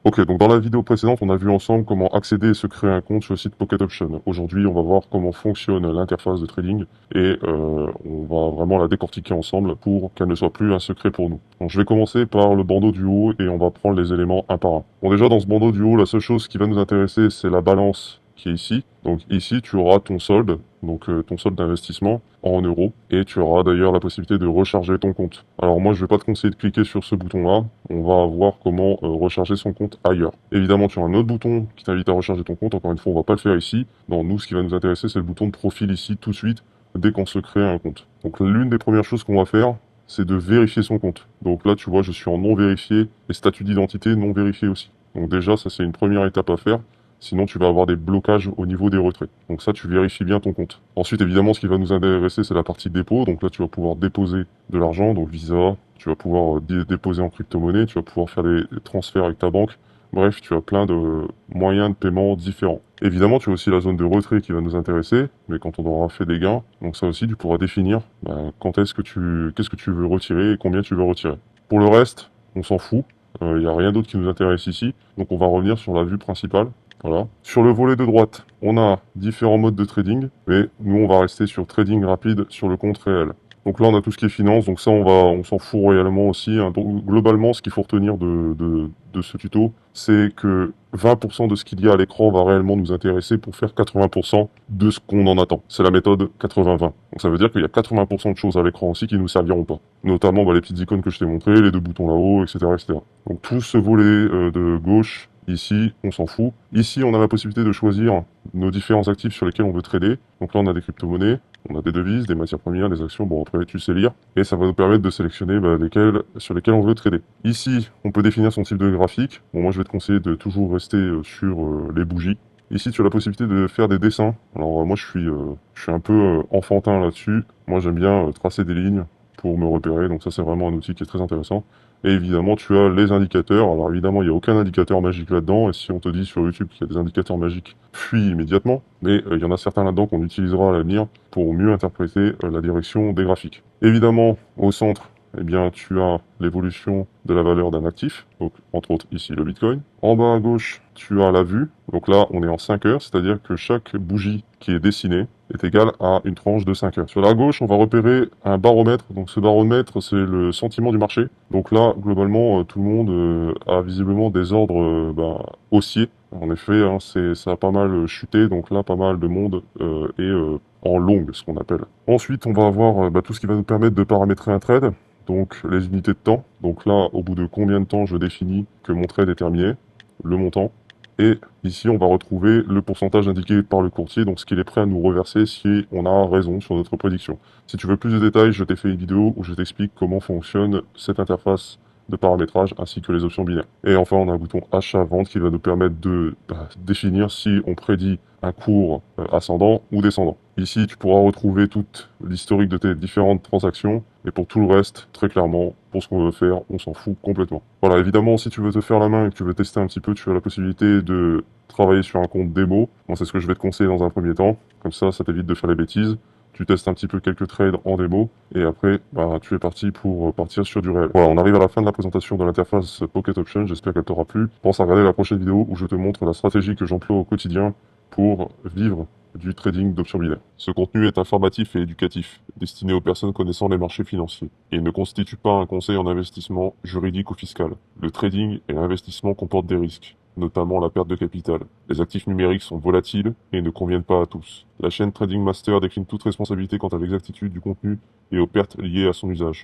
Ok, donc dans la vidéo précédente, on a vu ensemble comment accéder et se créer un compte sur le site Pocket Option. Aujourd'hui, on va voir comment fonctionne l'interface de trading et on va vraiment la décortiquer ensemble pour qu'elle ne soit plus un secret pour nous. Donc, je vais commencer par le bandeau du haut et on va prendre les éléments un par un. Bon, déjà, dans ce bandeau du haut, la seule chose qui va nous intéresser, c'est la balance qui est ici. Donc ici, tu auras ton solde, donc ton solde d'investissement en euros, et tu auras d'ailleurs la possibilité de recharger ton compte. Alors moi, je vais pas te conseiller de cliquer sur ce bouton-là, on va voir comment recharger son compte ailleurs. Évidemment, tu as un autre bouton qui t'invite à recharger ton compte, encore une fois, on va pas le faire ici. Non, nous, ce qui va nous intéresser, c'est le bouton de profil ici, tout de suite, dès qu'on se crée un compte. Donc l'une des premières choses qu'on va faire, c'est de vérifier son compte. Donc là, tu vois, je suis en non vérifié, et statut d'identité non vérifié aussi. Donc déjà, ça c'est une première étape à faire. Sinon, tu vas avoir des blocages au niveau des retraits. Donc ça, tu vérifies bien ton compte. Ensuite, évidemment, ce qui va nous intéresser, c'est la partie dépôt. Donc là, tu vas pouvoir déposer de l'argent, donc Visa. Tu vas pouvoir déposer en crypto-monnaie. Tu vas pouvoir faire des transferts avec ta banque. Bref, tu as plein de moyens de paiement différents. Évidemment, tu as aussi la zone de retrait qui va nous intéresser, mais quand on aura fait des gains, donc ça aussi, tu pourras définir quand est-ce que qu'est-ce que tu veux retirer et combien tu veux retirer. Pour le reste, on s'en fout. Il n'y a rien d'autre qui nous intéresse ici. Donc on va revenir sur la vue principale. Voilà. Sur le volet de droite, on a différents modes de trading, mais nous on va rester sur trading rapide sur le compte réel. Donc là on a tout ce qui est finance, donc ça on s'en fout réellement aussi, hein. Donc globalement ce qu'il faut retenir de ce tuto, c'est que 20% de ce qu'il y a à l'écran va réellement nous intéresser pour faire 80% de ce qu'on en attend. C'est la méthode 80-20. Donc ça veut dire qu'il y a 80% de choses à l'écran aussi qui nous serviront pas. Notamment les petites icônes que je t'ai montrées, les deux boutons là-haut, etc., etc. Donc tout ce volet de gauche, ici, on s'en fout. Ici, on a la possibilité de choisir nos différents actifs sur lesquels on veut trader. Donc là, on a des crypto-monnaies, on a des devises, des matières premières, des actions. Bon, après, tu sais lire. Et ça va nous permettre de sélectionner sur lesquels on veut trader. Ici, on peut définir son type de graphique. Bon, moi, je vais te conseiller de toujours rester sur les bougies. Ici, tu as la possibilité de faire des dessins. Alors, moi, je suis un peu enfantin là-dessus. Moi, j'aime bien tracer des lignes pour me repérer. Donc ça, c'est vraiment un outil qui est très intéressant. Et évidemment, tu as les indicateurs. Alors évidemment, il n'y a aucun indicateur magique là-dedans. Et si on te dit sur YouTube qu'il y a des indicateurs magiques, fuis immédiatement. Mais il y en a certains là-dedans qu'on utilisera à l'avenir pour mieux interpréter la direction des graphiques. Évidemment, au centre, eh bien, tu as l'évolution de la valeur d'un actif, donc entre autres ici le Bitcoin. En bas à gauche, tu as la vue, donc là on est en 5 heures, c'est-à-dire que chaque bougie qui est dessinée est égale à une tranche de 5 heures. Sur la gauche, on va repérer un baromètre, donc ce baromètre c'est le sentiment du marché. Donc là, globalement, tout le monde a visiblement des ordres haussiers. En effet, hein, ça a pas mal chuté, donc là pas mal de monde est en longue, ce qu'on appelle. Ensuite, on va avoir tout ce qui va nous permettre de paramétrer un trade. Donc les unités de temps. Donc là, au bout de combien de temps je définis que mon trade est terminé, le montant. Et ici, on va retrouver le pourcentage indiqué par le courtier, donc ce qu'il est prêt à nous reverser si on a raison sur notre prédiction. Si tu veux plus de détails, je t'ai fait une vidéo où je t'explique comment fonctionne cette interface de paramétrage ainsi que les options binaires. Et enfin, on a un bouton achat-vente qui va nous permettre de définir si on prédit un cours ascendant ou descendant. Ici, tu pourras retrouver toute l'historique de tes différentes transactions. Et pour tout le reste, très clairement, pour ce qu'on veut faire, on s'en fout complètement. Voilà, évidemment, si tu veux te faire la main et que tu veux tester un petit peu, tu as la possibilité de travailler sur un compte démo. Moi, c'est ce que je vais te conseiller dans un premier temps. Comme ça t'évite de faire les bêtises. Tu testes un petit peu quelques trades en démo et après, tu es parti pour partir sur du réel. Voilà, on arrive à la fin de la présentation de l'interface Pocket Option. J'espère qu'elle t'aura plu. Pense à regarder la prochaine vidéo où je te montre la stratégie que j'emploie au quotidien pour vivre du trading d'options binaires. Ce contenu est informatif et éducatif, destiné aux personnes connaissant les marchés financiers, et ne constitue pas un conseil en investissement juridique ou fiscal. Le trading et l'investissement comportent des risques, notamment la perte de capital. Les actifs numériques sont volatiles et ne conviennent pas à tous. La chaîne Trading Master décline toute responsabilité quant à l'exactitude du contenu et aux pertes liées à son usage.